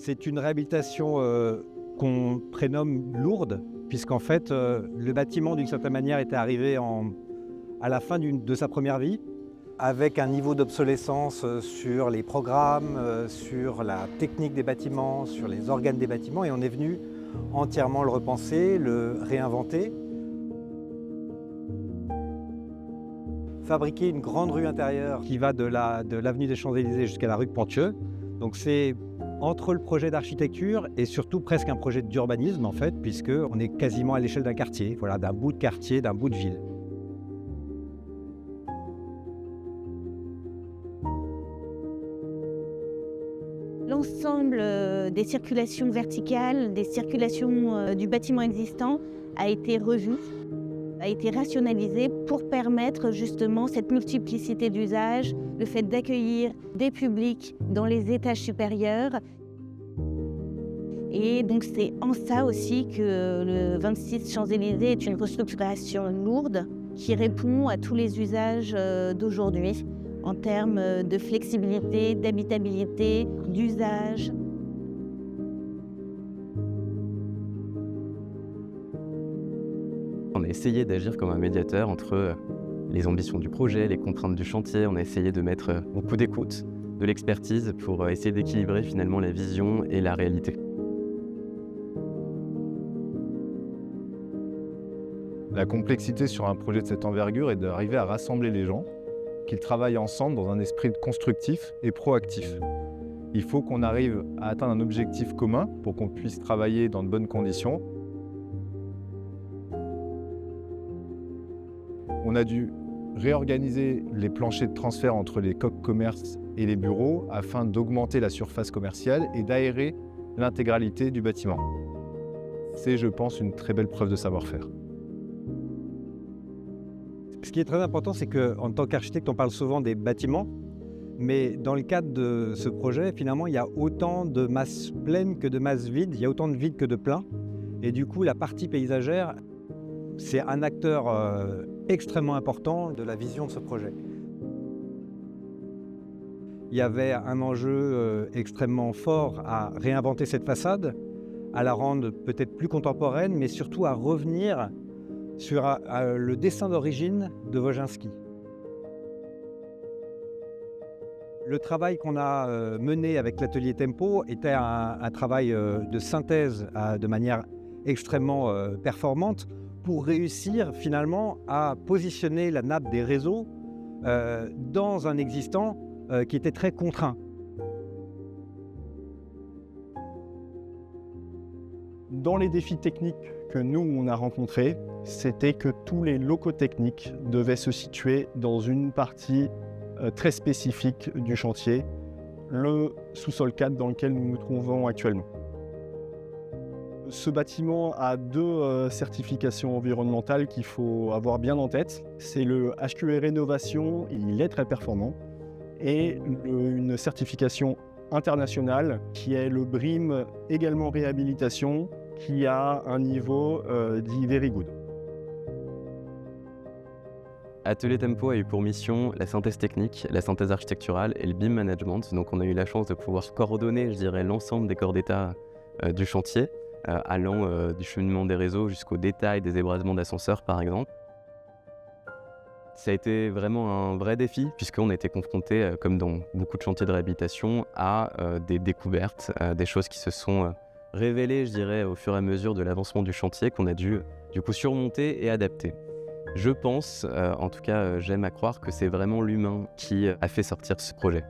C'est une réhabilitation qu'on prénomme lourde, puisqu'en fait, le bâtiment, d'une certaine manière, était arrivé à la fin de sa première vie, avec un niveau d'obsolescence sur les programmes, sur la technique des bâtiments, sur les organes des bâtiments, et on est venu entièrement le repenser, le réinventer. Fabriquer une grande rue intérieure qui va de l'avenue des Champs-Élysées jusqu'à la rue de Ponthieu. Donc c'est entre le projet d'architecture et surtout presque un projet d'urbanisme en fait, puisqu'on est quasiment à l'échelle d'un quartier, voilà, d'un bout de quartier, d'un bout de ville. L'ensemble des circulations verticales, des circulations du bâtiment existant a été revu, a été rationalisé pour permettre justement cette multiplicité d'usages, le fait d'accueillir des publics dans les étages supérieurs. Et donc c'est en ça aussi que le 26 Champs-Élysées est une restructuration lourde qui répond à tous les usages d'aujourd'hui en termes de flexibilité, d'habitabilité, d'usage. On a essayé d'agir comme un médiateur entre les ambitions du projet, les contraintes du chantier. On a essayé de mettre beaucoup d'écoute, de l'expertise pour essayer d'équilibrer finalement la vision et la réalité. La complexité sur un projet de cette envergure est d'arriver à rassembler les gens, qu'ils travaillent ensemble dans un esprit constructif et proactif. Il faut qu'on arrive à atteindre un objectif commun pour qu'on puisse travailler dans de bonnes conditions. On a dû réorganiser les planchers de transfert entre les coques commerce et les bureaux afin d'augmenter la surface commerciale et d'aérer l'intégralité du bâtiment. C'est, je pense, une très belle preuve de savoir-faire. Ce qui est très important, c'est qu'en tant qu'architecte, on parle souvent des bâtiments, mais dans le cadre de ce projet, finalement, il y a autant de masses pleines que de masses vides, il y a autant de vides que de pleins. Et du coup, la partie paysagère, c'est un acteur extrêmement important de la vision de ce projet. Il y avait un enjeu extrêmement fort à réinventer cette façade, à la rendre peut-être plus contemporaine, mais surtout à revenir sur le dessin d'origine de Wojcinski. Le travail qu'on a mené avec l'atelier Tempo était un travail de synthèse de manière extrêmement performante pour réussir finalement à positionner la nappe des réseaux dans un existant qui était très contraint. Dans les défis techniques que nous, on a rencontrés, c'était que tous les locaux techniques devaient se situer dans une partie très spécifique du chantier, le sous-sol 4 dans lequel nous nous trouvons actuellement. Ce bâtiment a deux certifications environnementales qu'il faut avoir bien en tête. C'est le HQE Rénovation, il est très performant, et une certification internationale qui est le BREEAM également réhabilitation, qui a un niveau dit Very Good. Atelier Tempo a eu pour mission la synthèse technique, la synthèse architecturale et le BIM management. Donc on a eu la chance de pouvoir coordonner, je dirais, l'ensemble des corps d'état du chantier, allant du cheminement des réseaux jusqu'au détail des ébrasements d'ascenseurs par exemple. Ça a été vraiment un vrai défi puisqu'on a été confronté, comme dans beaucoup de chantiers de réhabilitation, à des découvertes, des choses qui se sont révélées, je dirais, au fur et à mesure de l'avancement du chantier qu'on a dû du coup surmonter et adapter. Je pense, en tout cas j'aime à croire que c'est vraiment l'humain qui a fait sortir ce projet.